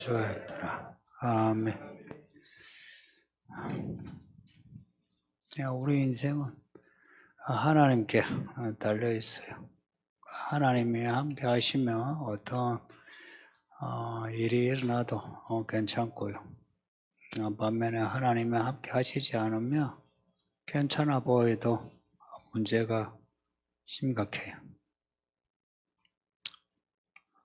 좋아했더라. 아멘. 우리 인생은 하나님께 달려 있어요. 하나님이 함께 하시면 어떤 일이 일어나도 괜찮고요. 반면에 하나님이 함께 하시지 않으면 괜찮아 보여도 문제가 심각해요.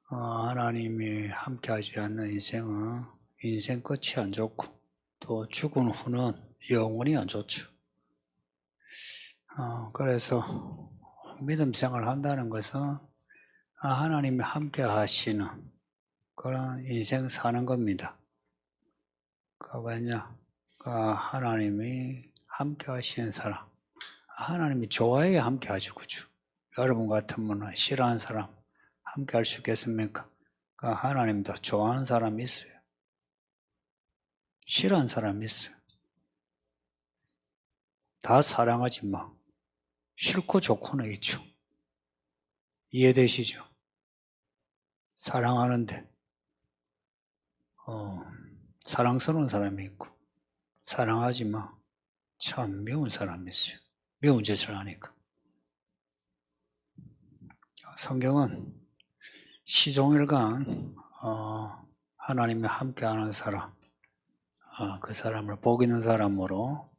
하나님이 함께 하지 않는 인생은 인생 끝이 안 좋고 또 죽은 후는 영원히 안 좋죠. 그래서 믿음 생활을 한다는 것은 하나님이 함께 하시는 그런 인생 사는 겁니다. 왜냐? 하나님이 함께 하시는 사람, 하나님이 좋아해야 함께 하죠, 그죠? 여러분 같으면 싫어하는 사람 함께 할 수 있겠습니까? 하나님도 좋아하는 사람이 있어요. 싫어하는 사람이 있어요. 다 사랑하지 마. 싫고 좋고는 있죠. 이해되시죠? 사랑하는데 사랑스러운 사람이 있고 사랑하지 마. 참 미운 사람이 있어요. 미운 짓을 하니까. 성경은 시종일관 하나님이 함께하는 사람, 그 사람을 복 있는 사람으로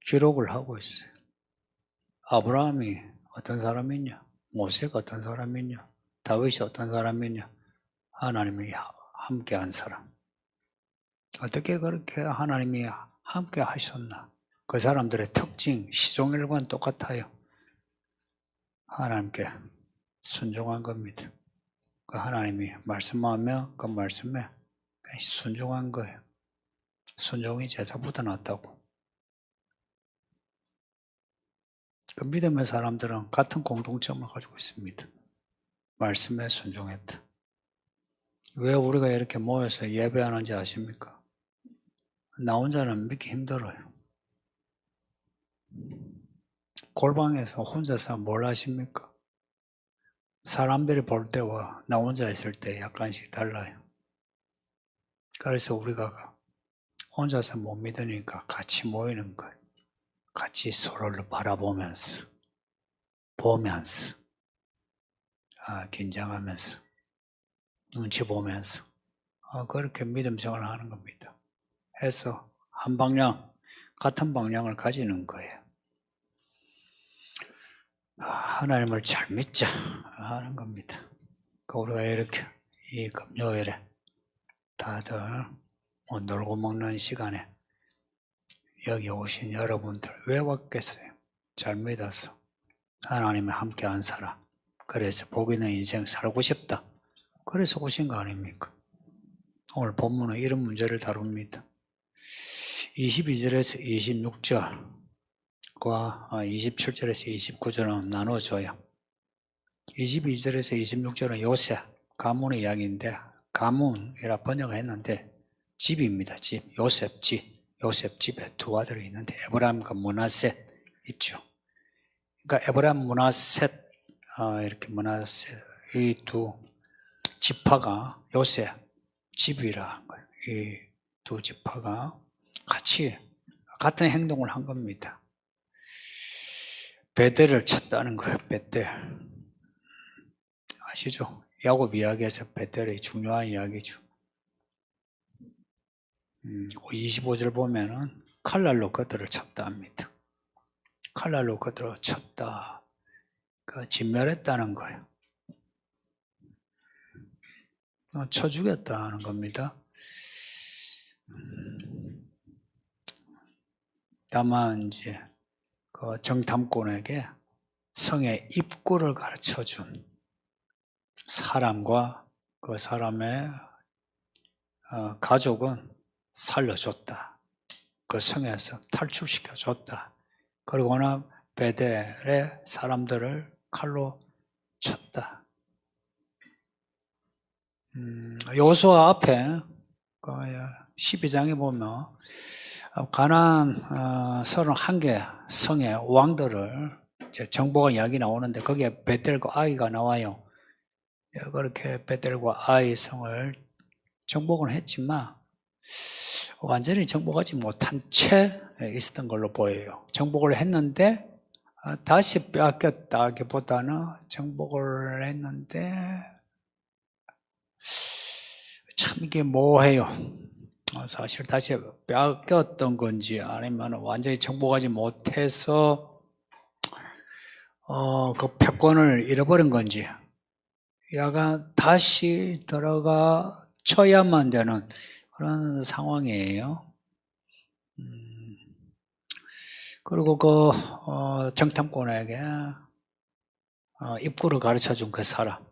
기록을 하고 있어요. 아브라함이 어떤 사람이냐? 모세가 어떤 사람이냐? 다윗이 어떤 사람이냐? 하나님이 함께한 사람. 어떻게 그렇게 하나님이 함께 하셨나? 그 사람들의 특징, 시종일관 똑같아요. 하나님께 순종한 겁니다. 하나님이 말씀하면 그 말씀에 순종한 거예요. 순종이 제사보다 낫다고. 그 믿음의 사람들은 같은 공통점을 가지고 있습니다. 말씀에 순종했다. 왜 우리가 이렇게 모여서 예배하는지 아십니까? 나 혼자는 믿기 힘들어요. 골방에서 혼자서 뭘 하십니까? 사람들이 볼 때와 나 혼자 있을 때 약간씩 달라요. 그래서 우리가 혼자서 못 믿으니까 같이 모이는 거예요. 같이 서로를 바라보면서, 보면서, 긴장하면서, 눈치 보면서, 그렇게 믿음 생활을 하는 겁니다. 해서 한 방향, 같은 방향을 가지는 거예요. 하나님을 잘 믿자 하는 겁니다. 우리가 이렇게 이 금요일에 다들 놀고 먹는 시간에 여기 오신 여러분들 왜 왔겠어요? 잘 믿어서 하나님이 함께한 사람, 그래서 복 있는 인생 살고 싶다, 그래서 오신 거 아닙니까? 오늘 본문은 이런 문제를 다룹니다. 22절에서 26절과 27절에서 29절은 나눠줘요. 22절에서 26절은 요셉, 가문의 이야기인데, 가문이라 번역을 했는데 집입니다. 집, 요셉 집. 요셉 집에 두 아들이 있는데 에브라임과 므낫셋 있죠. 그러니까 에브라임, 므낫셋, 이렇게 므낫셋 이 두 지파가 요셉 집이라 한 거예요. 이 두 지파가 같이 같은 행동을 한 겁니다. 베델을 쳤다는 거예요. 베델 아시죠? 야곱 이야기에서 베델이 중요한 이야기죠. 25절 보면은 칼날로 그들을 쳤다 합니다. 칼날로 그들을 쳤다. 진멸했다는 거예요. 쳐 죽였다는 겁니다. 다만 이제 그 정탐꾼에게 성의 입구를 가르쳐준 사람과 그 사람의 가족은 살려줬다. 그 성에서 탈출시켜줬다. 그러고는 베델의 사람들을 칼로 쳤다. 여호수아 앞에 12장에 보면 가나안 31개 성의 왕들을 정복한 이야기 나오는데 거기에 베델과 아이가 나와요. 그렇게 베델과 아이 성을 정복은 했지만 완전히 정복하지 못한 채 있었던 걸로 보여요. 정복을 했는데 다시 빼앗겼다기보다는 정복을 했는데 참 이게 뭐해요. 사실 다시 빼앗겼던 건지 아니면 완전히 정복하지 못해서 그 패권을 잃어버린 건지 약간 다시 들어가 쳐야만 되는 그런 상황이에요. 그리고 그 정탐꾼에게 입구를 가르쳐준 그 사람,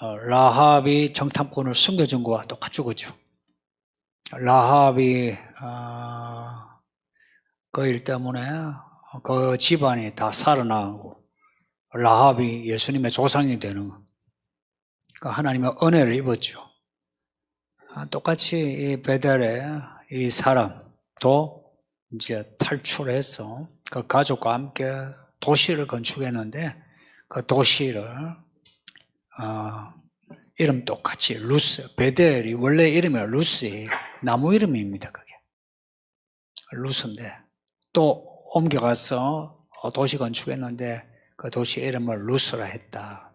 라합이 정탐꾼을 숨겨준 거와 똑같죠, 그죠? 라합이 그 일 때문에 그 집안이 다 살아나고 라합이 예수님의 조상이 되는 하나님의 은혜를 입었죠. 똑같이 이 베델의 이 사람도 이제 탈출해서 그 가족과 함께 도시를 건축했는데 그 도시를 이름 똑같이 루스, 베델이 원래 이름이 루스예요. 나무 이름입니다. 그게 루스인데 또 옮겨가서 도시 건축했는데 그 도시 이름을 루스라 했다.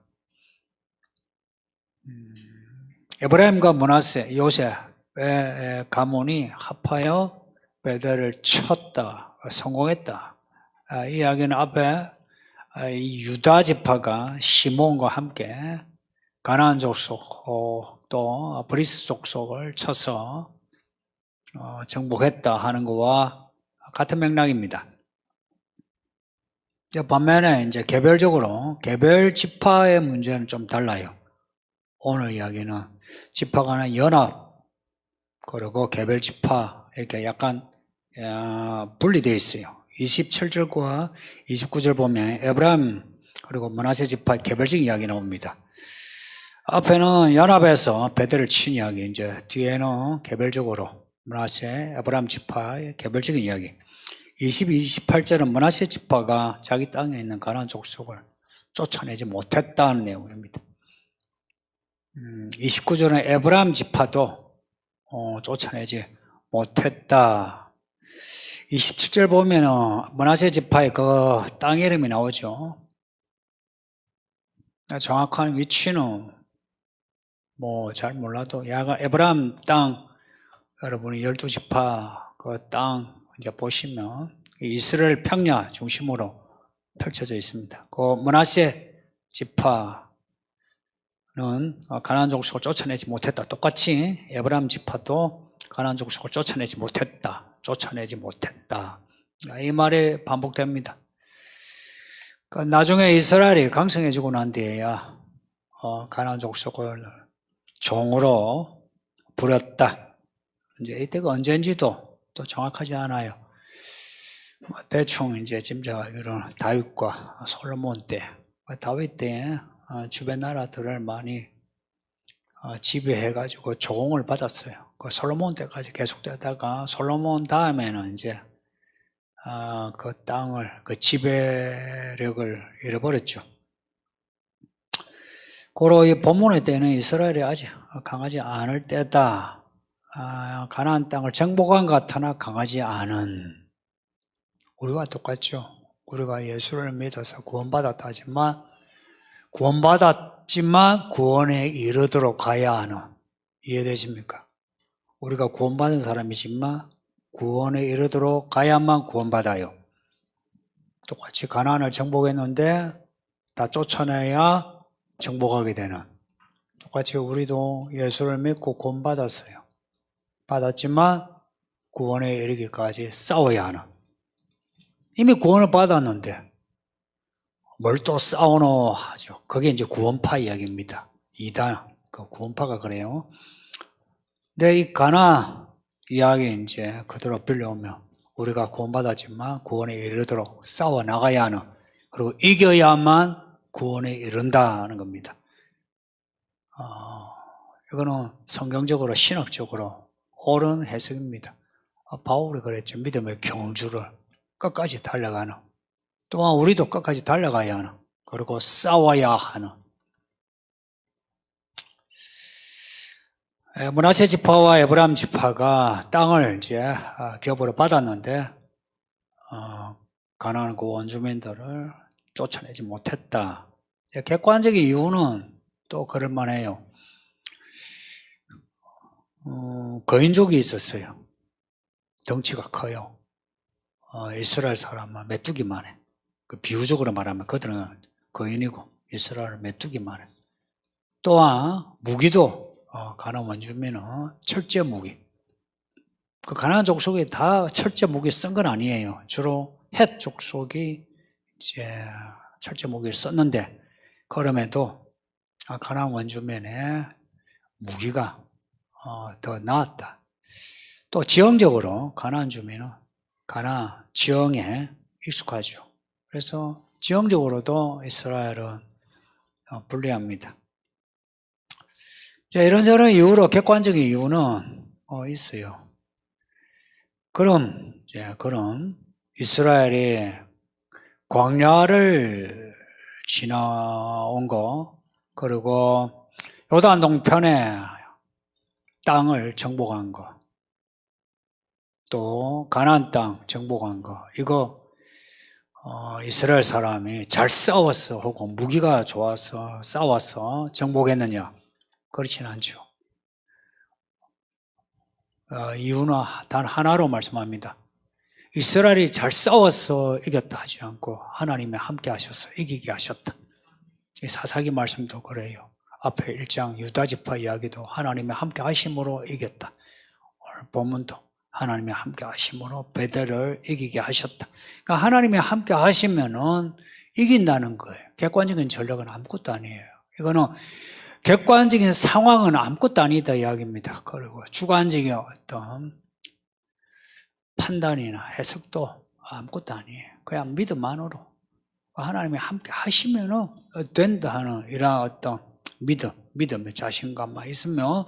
에브라임과 므낫세, 요셉의 가문이 합하여 베델을 쳤다, 성공했다. 이 이야기는 앞에 이 유다 지파가 시몬과 함께 가나안 족속 또 브리스 족속을 쳐서 정복했다 하는 것과 같은 맥락입니다. 반면에 이제 개별적으로 개별 지파의 문제는 좀 달라요. 오늘 이야기는 지파 간의 연합 그리고 개별 지파 이렇게 약간 분리되어 있어요. 27절과 29절 보면 에브라임 그리고 므낫세 지파의 개별적인 이야기 나옵니다. 앞에는 연합해서 베델을 친 이야기, 이제 뒤에는 개별적으로 므낫세, 에브라임 지파의 개별적인 이야기. 22, 28절은 므낫세 지파가 자기 땅에 있는 가나안 족속을 쫓아내지 못했다는 내용입니다. 29절은 에브라임 지파도 쫓아내지 못했다. 27절 보면은 므낫세 지파의 그 땅 이름이 나오죠. 정확한 위치는 뭐 잘 몰라도 야가 에브라임 땅 여러분이 12지파 그 땅 이제 보시면 이스라엘 평야 중심으로 펼쳐져 있습니다. 그 므낫세 지파는 가나안 족속을 쫓아내지 못했다. 똑같이 에브라임 지파도 가나안 족속을 쫓아내지 못했다. 이 말이 반복됩니다. 나중에 이스라엘이 강성해지고 난 뒤에야 가나안 족속을 종으로 부렸다. 이제 이때가 언제인지도 또 정확하지 않아요. 대충 이제 짐작하기로는 다윗과 솔로몬 때, 다윗 때 주변 나라들을 많이 지배해가지고 조공을 받았어요. 그 솔로몬 때까지 계속되다가 솔로몬 다음에는 이제 그 땅을 그 지배력을 잃어버렸죠. 고로 이 본문의 때는 이스라엘이 아직 강하지 않을 때다. 가나안 땅을 정복한 것 같으나 강하지 않은 우리와 똑같죠. 우리가 예수를 믿어서 구원받았지만 구원에 이르도록 가야 하는, 이해되십니까? 우리가 구원받은 사람이지만 구원에 이르도록 가야만 구원받아요. 똑같이 가나안을 정복했는데 다 쫓아내야 정복하게 되는, 똑같이 우리도 예수를 믿고 구원받았어요. 받았지만 구원에 이르기까지 싸워야 하는, 이미 구원을 받았는데 뭘 또 싸우노 하죠. 그게 이제 구원파 이야기입니다. 이단, 그 구원파가 그래요. 근데 이 가나 이야기 이제 그대로 빌려오면 우리가 구원받았지만 구원에 이르도록 싸워 나가야 하는, 그리고 이겨야만 구원에 이른다는 겁니다. 이거는 성경적으로 신학적으로 옳은 해석입니다. 바울이 그랬죠. 믿음의 경주를 끝까지 달려가는, 또한 우리도 끝까지 달려가야 하는, 그리고 싸워야 하는. 므낫세 지파와 에브라임 지파가 땅을 이제 기업으로 받았는데 가나안 그 원주민들을 쫓아내지 못했다. 객관적인 이유는 또 그럴 만해요. 거인족이 있었어요. 덩치가 커요. 이스라엘 사람은 메뚜기만 해. 그 비유적으로 말하면 그들은 거인이고 이스라엘은 메뚜기만 해. 또한 무기도 가나안 원주민은 철제 무기. 그 가나안 족속이 다 철제 무기 쓴 건 아니에요. 주로 헷 족속이 이제 철제 무기를 썼는데 그럼에도 가나안 원주민의 무기가 더 나았다. 또 지형적으로 가나안 주민은 가나안 지형에 익숙하죠. 그래서 지형적으로도 이스라엘은 불리합니다. 이런저런 이유로 객관적인 이유는 있어요. 그럼 이스라엘이 광야를 지나온 거, 그리고 요단 동편에 땅을 정복한 거, 또 가나안 땅 정복한 거, 이거 이스라엘 사람이 잘 싸웠어 혹은 무기가 좋아서 싸워서 정복했느냐? 그렇지는 않죠. 이유는 단 하나로 말씀합니다. 이스라엘이 잘 싸워서 이겼다 하지 않고 하나님이 함께 하셔서 이기게 하셨다. 사사기 말씀도 그래요. 앞에 1장 유다 지파 이야기도 하나님이 함께 하심으로 이겼다. 오늘 본문도 하나님이 함께 하심으로 베델을 이기게 하셨다. 그러니까 하나님이 함께 하시면은 이긴다는 거예요. 객관적인 전략은 아무것도 아니에요. 이거는 객관적인 상황은 아무것도 아니다 이야기입니다. 그리고 주관적인 어떤 판단이나 해석도 아무것도 아니에요. 그냥 믿음만으로 하나님이 함께 하시면은 된다 하는 이런 어떤 믿음의 자신감만 있으면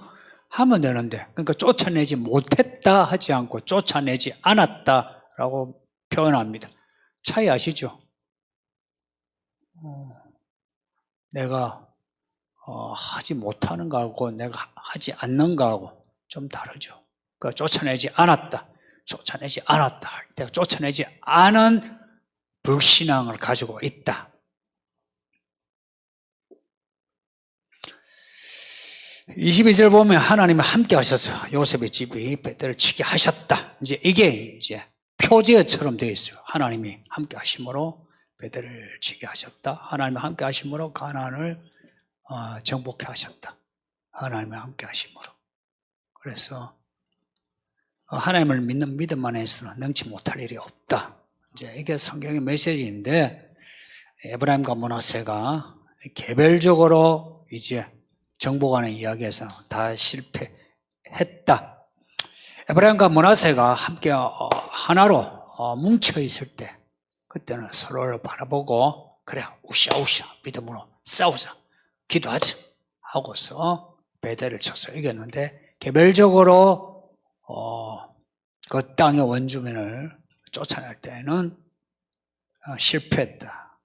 하면 되는데, 그러니까 쫓아내지 못했다 하지 않고 쫓아내지 않았다라고 표현합니다. 차이 아시죠? 내가 하지 못하는 거하고 내가 하지 않는 거하고 좀 다르죠. 그러니까 쫓아내지 않았다 할 때 쫓아내지 않은 불신앙을 가지고 있다. (22절) 보면 하나님이 함께 하셔서 요셉의 집이 베델을 치게 하셨다. 이게 표제처럼 되어 있어요. 하나님이 함께 하심으로 베델을 치게 하셨다. 하나님이 함께 하심으로 가나안을 정복해 하셨다. 하나님이 함께 하심으로. 그래서 하나님을 믿는 믿음만 해서는 능치 못할 일이 없다. 이게 성경의 메시지인데, 에브라임과 므낫세가 개별적으로 이제 정복하는 이야기에서 다 실패했다. 에브라임과 므낫세가 함께 하나로 뭉쳐 있을 때, 그때는 서로를 바라보고 그래 우샤우샤 믿음으로 싸우자, 기도하자 하고서 베델을 쳐서 이겼는데, 개별적으로 그 땅의 원주민을 쫓아낼 때는 실패했다.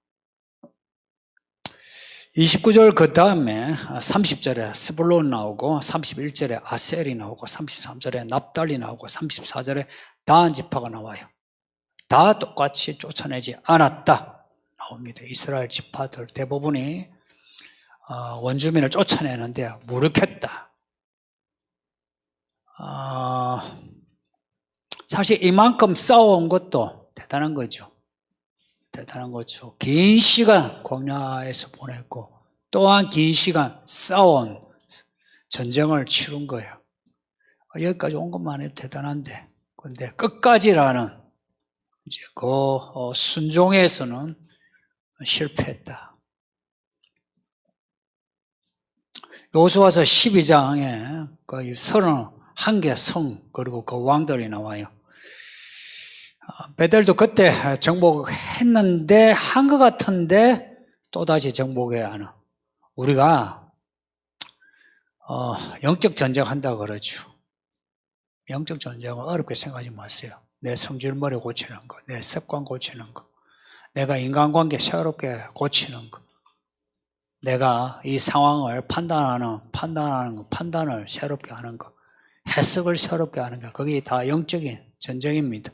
29절 그 다음에 30절에 스불론 나오고 31절에 아셀이 나오고 33절에 납달리 나오고 34절에 다한 지파가 나와요. 다 똑같이 쫓아내지 않았다 나옵니다. 이스라엘 지파들 대부분이 원주민을 쫓아내는데 무력했다. 사실 이만큼 싸워온 것도 대단한 거죠. 긴 시간 광야에서 보냈고, 또한 긴 시간 싸운 전쟁을 치른 거예요. 여기까지 온 것만 해도 대단한데, 근데 끝까지라는 그 순종에서는 실패했다. 여호수아서 12장에 그 31개 성 그리고 그 왕들이 나와요. 베델도 그때 정복했는데 한 것 같은데 또다시 정복해야 하는, 우리가 영적 전쟁한다고 그러죠. 영적 전쟁을 어렵게 생각하지 마세요. 내 성질머리 고치는 거, 내 습관 고치는 거, 내가 인간관계 새롭게 고치는 거, 내가 이 상황을 판단을 새롭게 하는 거, 해석을 새롭게 하는 거, 그게 다 영적인 전쟁입니다.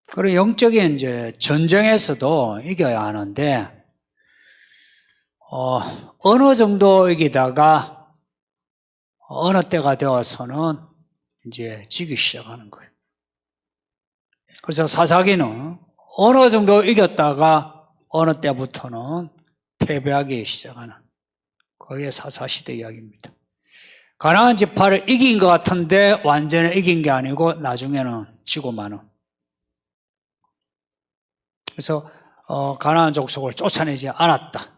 그리고 영적인 이제 전쟁에서도 이겨야 하는데, 어느 정도 이기다가 어느 때가 되어서는 이제 지기 시작하는 거예요. 그래서 사사기는 어느 정도 이겼다가 어느 때부터는 패배하기 시작하는, 그게 사사시대 이야기입니다. 가나안 지파를 이긴 것 같은데 완전히 이긴 게 아니고 나중에는 지고 마는. 그래서 가나안 족속을 쫓아내지 않았다.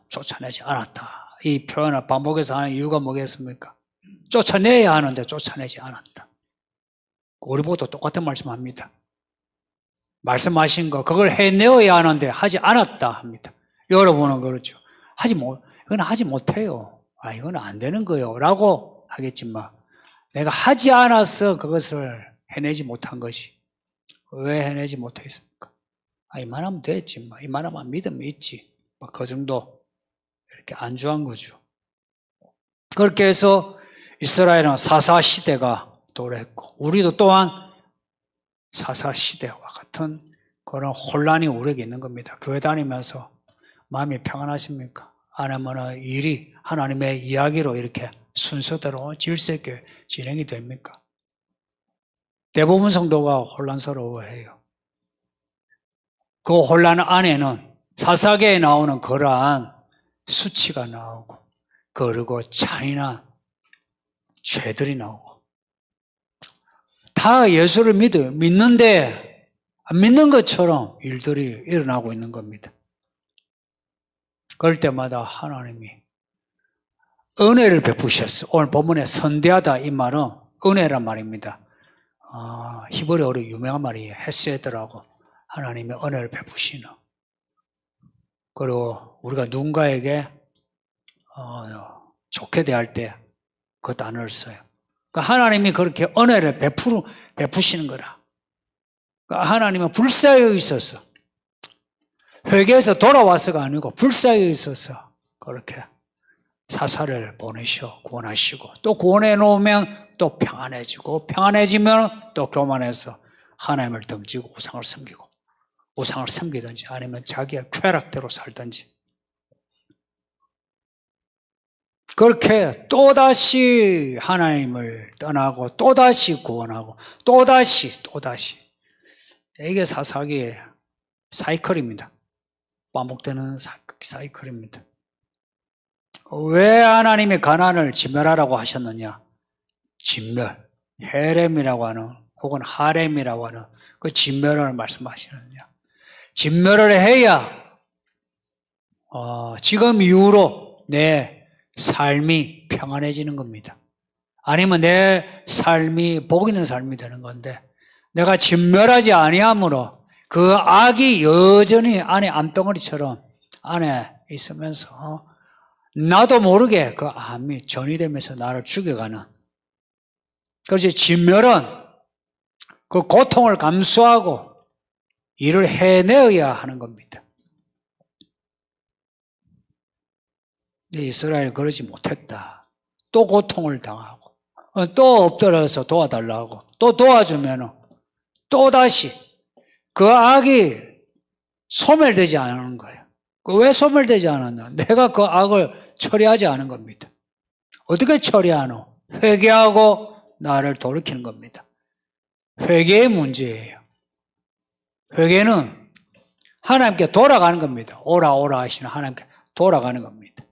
이 표현을 반복해서 하는 이유가 뭐겠습니까? 쫓아내야 하는데 쫓아내지 않았다. 우리보다 똑같은 말씀합니다. 말씀하신 거, 그걸 해내어야 하는데 하지 않았다 합니다. 여러분은 그렇죠. 이건 하지 못해요. 이건 안 되는 거예요. 라고 하겠지만, 내가 하지 않아서 그것을 해내지 못한 것이, 왜 해내지 못했습니까? 이만하면 됐지. 이만하면 믿음이 있지. 그 정도. 이렇게 안주한 거죠. 그렇게 해서 이스라엘은 사사시대가 도래했고, 우리도 또한 사사시대와 같은 그런 혼란이 우리에게 있는 겁니다. 교회 다니면서 마음이 평안하십니까? 아니면 일이 하나님의 이야기로 이렇게 순서대로 질서 있게 진행이 됩니까? 대부분 성도가 혼란스러워해요. 그 혼란 안에는 사사기에 나오는 그러한 수치가 나오고, 그리고 잔인한 죄들이 나오고, 다 예수를 믿는데 안 믿는 것처럼 일들이 일어나고 있는 겁니다. 그럴 때마다 하나님이 은혜를 베푸셨어. 오늘 본문에 선대하다 이 말은 은혜란 말입니다. 히브리어로 유명한 말이에요. 헤세드라고. 하나님의 은혜를 베푸시는. 그리고 우리가 누군가에게 좋게 대할 때 그 단어를 써요. 그러니까 하나님이 그렇게 은혜를 베푸시는 거라. 그러니까 하나님은 불쌍히 있어서, 회개해서 돌아와서가 아니고 불쌍히 있어서 그렇게 사사를 보내셔 구원하시고, 또 구원해 놓으면 또 평안해지고, 평안해지면 또 교만해서 하나님을 덤지고 우상을 섬기든지 아니면 자기의 쾌락대로 살든지, 그렇게 또다시 하나님을 떠나고 또다시 구원하고 또다시 이게 사사기의 사이클입니다. 반복되는 사이클입니다. 왜 하나님이 가나안을 진멸하라고 하셨느냐? 진멸, 헤렘이라고 하는 혹은 하렘이라고 하는 그 진멸을 말씀하시느냐? 진멸을 해야 지금 이후로 내 삶이 평안해지는 겁니다. 아니면 내 삶이 복 있는 삶이 되는 건데, 내가 진멸하지 아니함으로 그 악이 여전히 안에 암덩어리처럼 안에 있으면서 나도 모르게 그 암이 전이되면서 나를 죽여가는, 그래서 진멸은 그 고통을 감수하고 일을 해내어야 하는 겁니다. 이스라엘이 그러지 못했다. 또 고통을 당하고, 또 엎드려서 도와달라고, 또 도와주면 또다시 그 악이 소멸되지 않는 거예요. 왜 소멸되지 않았나? 내가 그 악을 처리하지 않은 겁니다. 어떻게 처리하노? 회개하고 나를 돌이키는 겁니다. 회개의 문제예요. 회개는 하나님께 돌아가는 겁니다. 오라 하시는 하나님께 돌아가는 겁니다.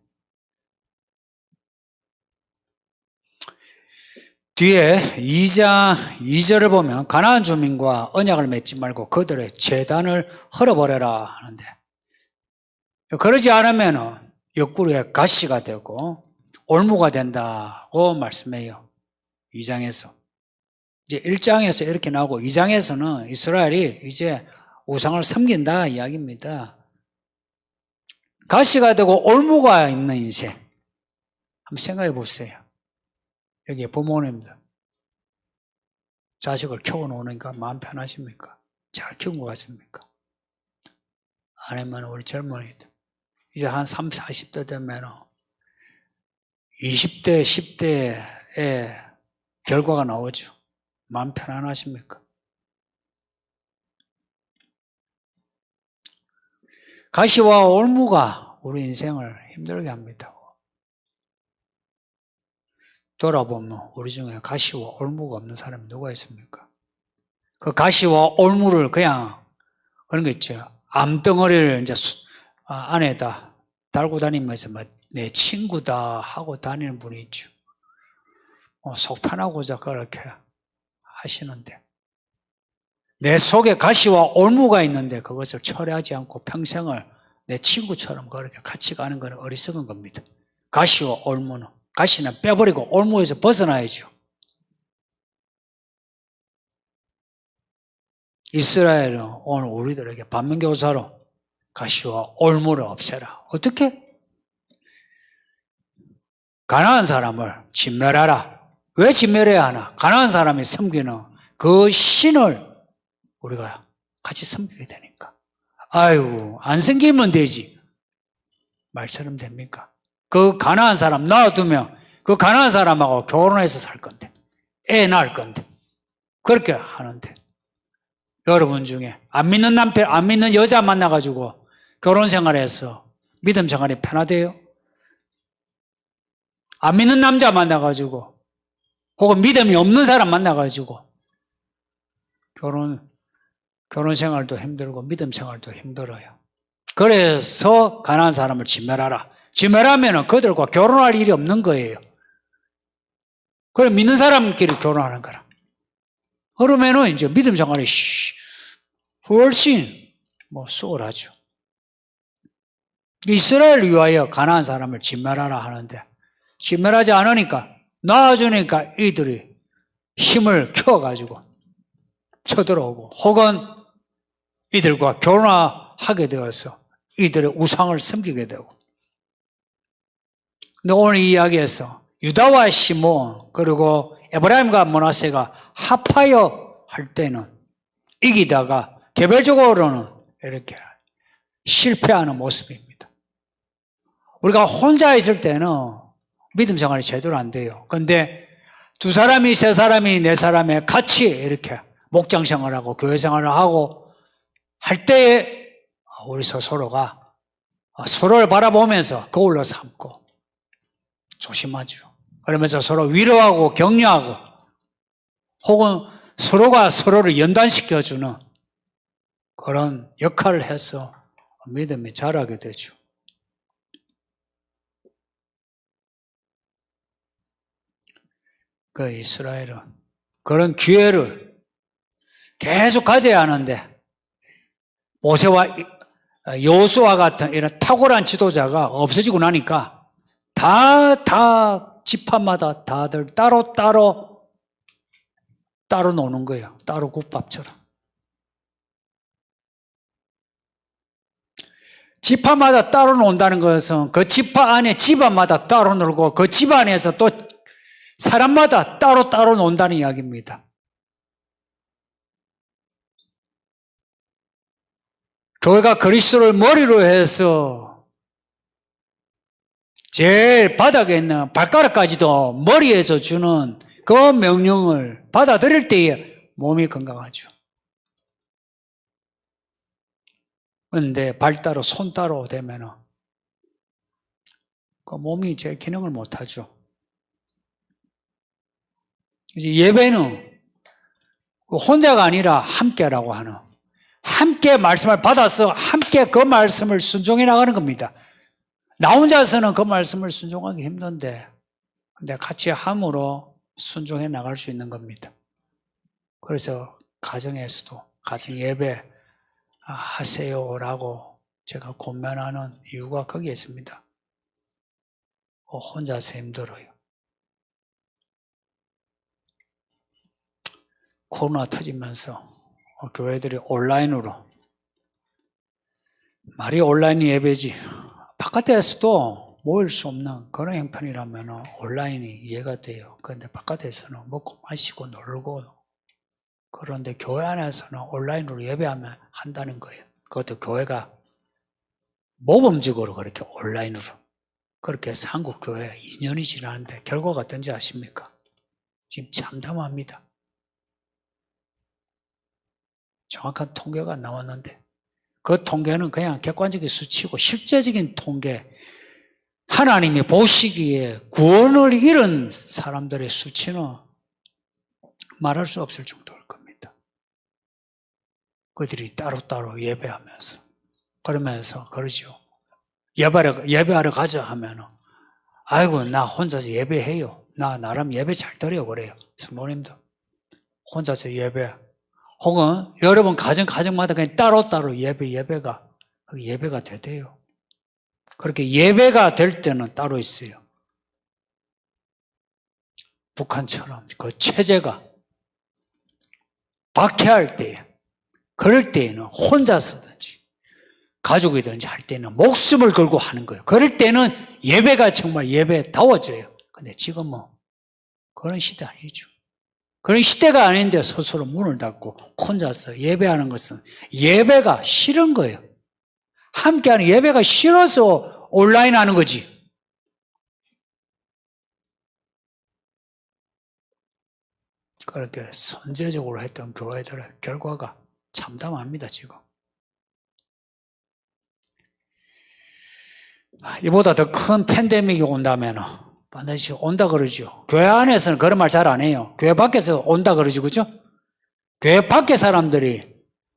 뒤에 2장 2절을 보면 가나안 주민과 언약을 맺지 말고 그들의 제단을 헐어버려라 하는데, 그러지 않으면 옆구리에 가시가 되고 올무가 된다고 말씀해요. 2장에서. 이제 1장에서 이렇게 나오고 2장에서는 이스라엘이 이제 우상을 섬긴다 이야기입니다. 가시가 되고 올무가 있는 인생. 한번 생각해 보세요. 여기 부모님들. 자식을 키워놓으니까 마음 편하십니까? 잘 키운 것 같습니까? 아니면 우리 젊은이들. 이제 한 30, 40대 되면 20대, 10대의 결과가 나오죠. 마음 편안하십니까? 가시와 올무가 우리 인생을 힘들게 합니다. 돌아보면 우리 중에 가시와 올무가 없는 사람이 누가 있습니까? 그 가시와 올무를 그냥 그런 거 있죠. 암덩어리를 이제 안에다 달고 다니면서 내 친구다 하고 다니는 분이 있죠. 속 편하고자 그렇게 하시는데 내 속에 가시와 올무가 있는데 그것을 철회하지 않고 평생을 내 친구처럼 그렇게 같이 가는 것은 어리석은 겁니다. 가시와 올무는 가시는 빼버리고 올무에서 벗어나야죠. 이스라엘은 오늘 우리들에게 반면교사로 가시와 올무를 없애라. 어떻게? 가난한 사람을 진멸하라. 왜 진멸해야 하나? 가난한 사람이 섬기는 그 신을 우리가 같이 섬기게 되니까. 아이고, 안 섬기면 되지. 말처럼 됩니까? 그 가난한 사람 놔두면 그 가난한 사람하고 결혼해서 살 건데, 애 낳을 건데, 그렇게 하는데. 여러분 중에 안 믿는 남편, 안 믿는 여자 만나가지고 결혼 생활해서 믿음 생활이 편하대요? 안 믿는 남자 만나가지고 혹은 믿음이 없는 사람 만나가지고 결혼 생활도 힘들고 믿음 생활도 힘들어요. 그래서 가난한 사람을 진멸하라. 진멸하면 그들과 결혼할 일이 없는 거예요. 그래 믿는 사람끼리 결혼하는 거라. 그러면은 이제 믿음 생활이 훨씬 수월하죠. 이스라엘을 위하여 가난한 사람을 진멸하라 하는데 진멸하지 않으니까 놔주니까 이들이 힘을 키워가지고 쳐들어오고 혹은 이들과 결혼하게 되어서 이들의 우상을 섬기게 되고. 근데 오늘 이 이야기에서 유다와 시몬 그리고 에브라임과 므낫세가 합하여 할 때는 이기다가 개별적으로는 이렇게 실패하는 모습입니다. 우리가 혼자 있을 때는 믿음 생활이 제대로 안 돼요. 그런데 두 사람이, 세 사람이, 네 사람이 같이 이렇게 목장 생활하고 교회 생활을 하고 할 때에 우리 서로가 서로를 바라보면서 거울로 삼고 조심하죠. 그러면서 서로 위로하고 격려하고 혹은 서로가 서로를 연단시켜주는 그런 역할을 해서 믿음이 자라게 되죠. 그 이스라엘은 그런 기회를 계속 가져야 하는데 모세와 여호수아 같은 이런 탁월한 지도자가 없어지고 나니까 다 지파마다 다들 따로 노는 거예요. 따로 국밥처럼. 지파마다 따로 논다는 것은 그 지파 안에 집안마다 따로 놀고 그 집안에서 또 사람마다 따로 논다는 이야기입니다. 교회가 그리스도를 머리로 해서 제일 바닥에 있는 발가락까지도 머리에서 주는 그 명령을 받아들일 때에 몸이 건강하죠. 그런데 발 따로 손 따로 되면은 그 몸이 제 기능을 못하죠. 이제 예배는 혼자가 아니라 함께라고 하는, 함께 말씀을 받아서 함께 그 말씀을 순종해 나가는 겁니다. 나 혼자서는 그 말씀을 순종하기 힘든데 근데 같이 함으로 순종해 나갈 수 있는 겁니다. 그래서 가정에서도 가정 예배 하세요라고 제가 권면하는 이유가 거기에 있습니다. 혼자서 힘들어요. 코로나 터지면서 교회들이 온라인으로, 말이 온라인 예배지 바깥에서도 모일 수 없는 그런 형편이라면 온라인이 이해가 돼요. 그런데 바깥에서는 먹고 마시고 놀고, 그런데 교회 안에서는 온라인으로 예배하면 한다는 거예요. 그것도 교회가 모범적으로 그렇게 온라인으로 그렇게 해서 한국 교회 2년이 지나는데 결과가 어떤지 아십니까? 지금 참담합니다. 정확한 통계가 나왔는데 그 통계는 그냥 객관적인 수치고 실제적인 통계, 하나님이 보시기에 구원을 잃은 사람들의 수치는 말할 수 없을 정도일 겁니다. 그들이 따로따로 예배하면서 그러면서 그러죠. 예배하러 가자 하면은 아이고 나 혼자서 예배해요. 나 나름 예배 잘 드려요 그래요. 성도님도 혼자서 예배 혹은 여러분 가정마다 그냥 따로따로 예배가 되대요. 그렇게 예배가 될 때는 따로 있어요. 북한처럼 그 체제가 박해할 때에 그럴 때에는 혼자서든지 가족이든지 할 때는 목숨을 걸고 하는 거예요. 그럴 때는 예배가 정말 예배다워져요. 근데 지금은 그런 시대 아니죠. 그런 시대가 아닌데 스스로 문을 닫고 혼자서 예배하는 것은 예배가 싫은 거예요. 함께하는 예배가 싫어서 온라인 하는 거지. 그렇게 선제적으로 했던 교회들의 결과가 참담합니다, 지금. 이보다 더 큰 팬데믹이 온다면 반드시 온다 그러죠. 교회 안에서는 그런 말 잘 안 해요. 교회 밖에서 온다 그러죠, 그죠? 교회 밖에 사람들이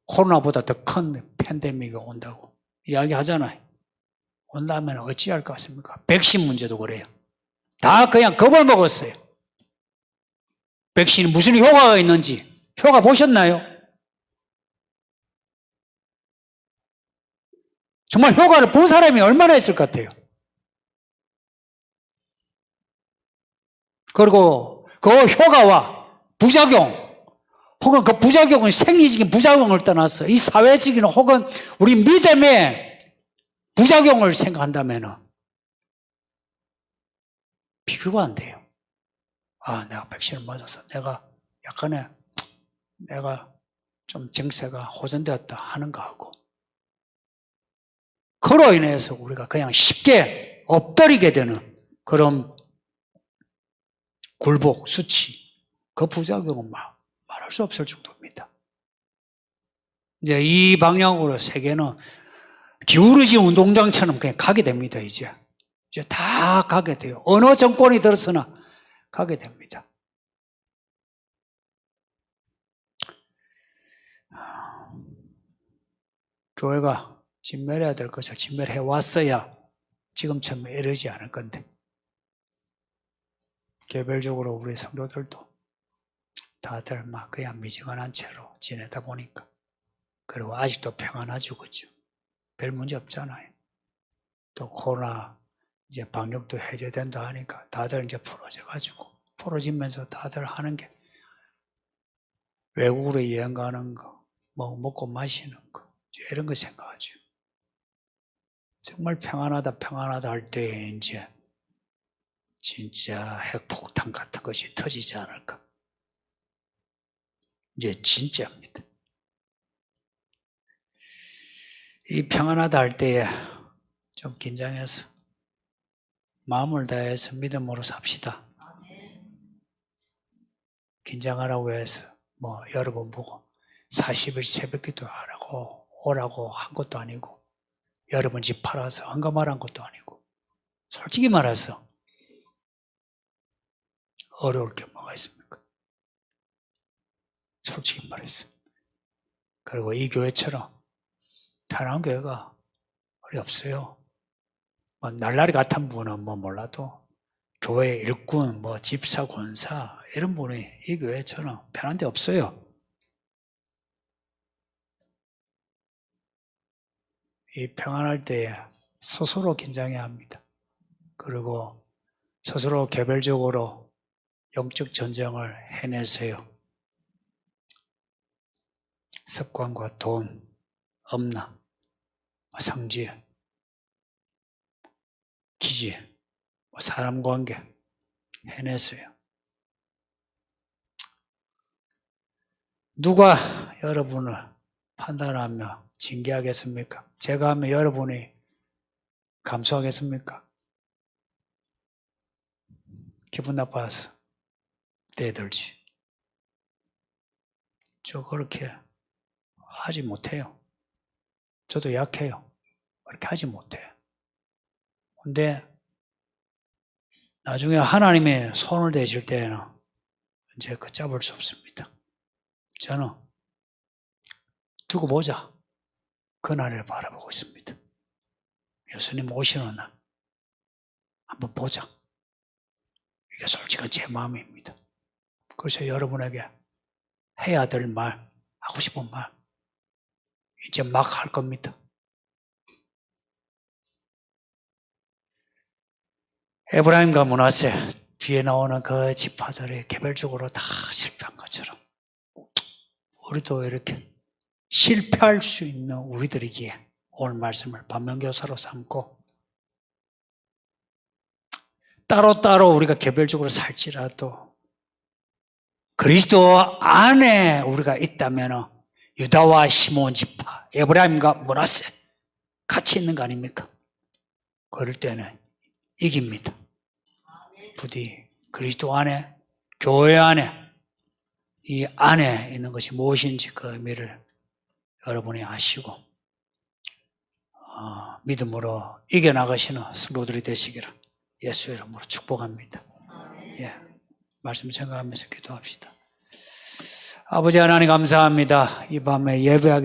코로나보다 더 큰 팬데믹이 온다고 이야기하잖아요. 온다면 어찌할 것 같습니까? 백신 문제도 그래요. 다 그냥 겁을 먹었어요. 백신이 무슨 효과가 있는지 효과 보셨나요? 정말 효과를 본 사람이 얼마나 있을 것 같아요? 그리고 그 효과와 부작용 혹은 그 부작용은 생리적인 부작용을 떠나서 이 사회적인 혹은 우리 믿음의 부작용을 생각한다면 비교가 안 돼요. 내가 백신을 맞아서 내가 좀 증세가 호전되었다 하는 거하고 그로 인해서 우리가 그냥 쉽게 엎드리게 되는 그런 굴복, 수치, 그 부작용은 말할 수 없을 정도입니다. 이제 이 방향으로 세계는 기울어진 운동장처럼 그냥 가게 됩니다, 이제 다 가게 돼요. 어느 정권이 들어서나 가게 됩니다. 교회가 진멸해야 될 것을 진멸해 왔어야 지금처럼 이러지 않을 건데 개별적으로 우리 성도들도 다들 그냥 미지근한 채로 지내다 보니까 그리고 아직도 평안하죠, 그죠? 별 문제 없잖아요. 또 코로나 이제 방역도 해제된다 하니까 다들 이제 풀어지면서 다들 하는 게 외국으로 여행 가는 거, 먹고 마시는 거 이런 거 생각하죠. 정말 평안하다 할 때 이제 진짜 핵폭탄 같은 것이 터지지 않을까. 이제 진짜입니다. 이 평안하다 할 때에 좀 긴장해서 마음을 다해서 믿음으로 삽시다. 긴장하라고 해서 여러분 보고 40일 새벽기도 하라고 오라고 한 것도 아니고 여러분 집 팔아서 헌금하라는 것도 아니고 솔직히 말해서 어려울 게 뭐가 있습니까? 솔직히 말해서. 그리고 이 교회처럼 다른 교회가 어렵어요. 날라리 같은 분은 몰라도 교회 일꾼, 집사, 권사 이런 분이 이 교회처럼 편한 데 없어요. 이 평안할 때에 스스로 긴장해야 합니다. 그리고 스스로 개별적으로 영적 전쟁을 해내세요. 습관과 돈, 엄나, 성지, 기지, 사람 관계 해내세요. 누가 여러분을 판단하며 징계하겠습니까? 제가 하면 여러분이 감수하겠습니까? 기분 나빠서 떼들지. 저 그렇게 하지 못해요. 저도 약해요. 그렇게 하지 못해요. 근데 나중에 하나님의 손을 대실 때에는 이제 그 잡을 수 없습니다. 저는 두고 보자. 그날을 바라보고 있습니다. 예수님 오시는 날 한번 보자. 이게 솔직한 제 마음입니다. 그래서 여러분에게 해야 될 말, 하고 싶은 말 이제 막 할 겁니다. 에브라임과 므낫세 뒤에 나오는 그 지파들이 개별적으로 다 실패한 것처럼 우리도 이렇게 실패할 수 있는 우리들이기에 오늘 말씀을 반면교사로 삼고 따로따로 우리가 개별적으로 살지라도 그리스도 안에 우리가 있다면 유다와 시몬 지파, 에브라임과 므낫세 같이 있는 거 아닙니까? 그럴 때는 이깁니다. 부디 그리스도 안에, 교회 안에, 이 안에 있는 것이 무엇인지 그 의미를 여러분이 아시고 믿음으로 이겨나가시는 성도들이 되시기를 예수의 이름으로 축복합니다. 예, 말씀 생각하면서 기도합시다. 아버지 하나님 감사합니다. 이 밤에 예배하게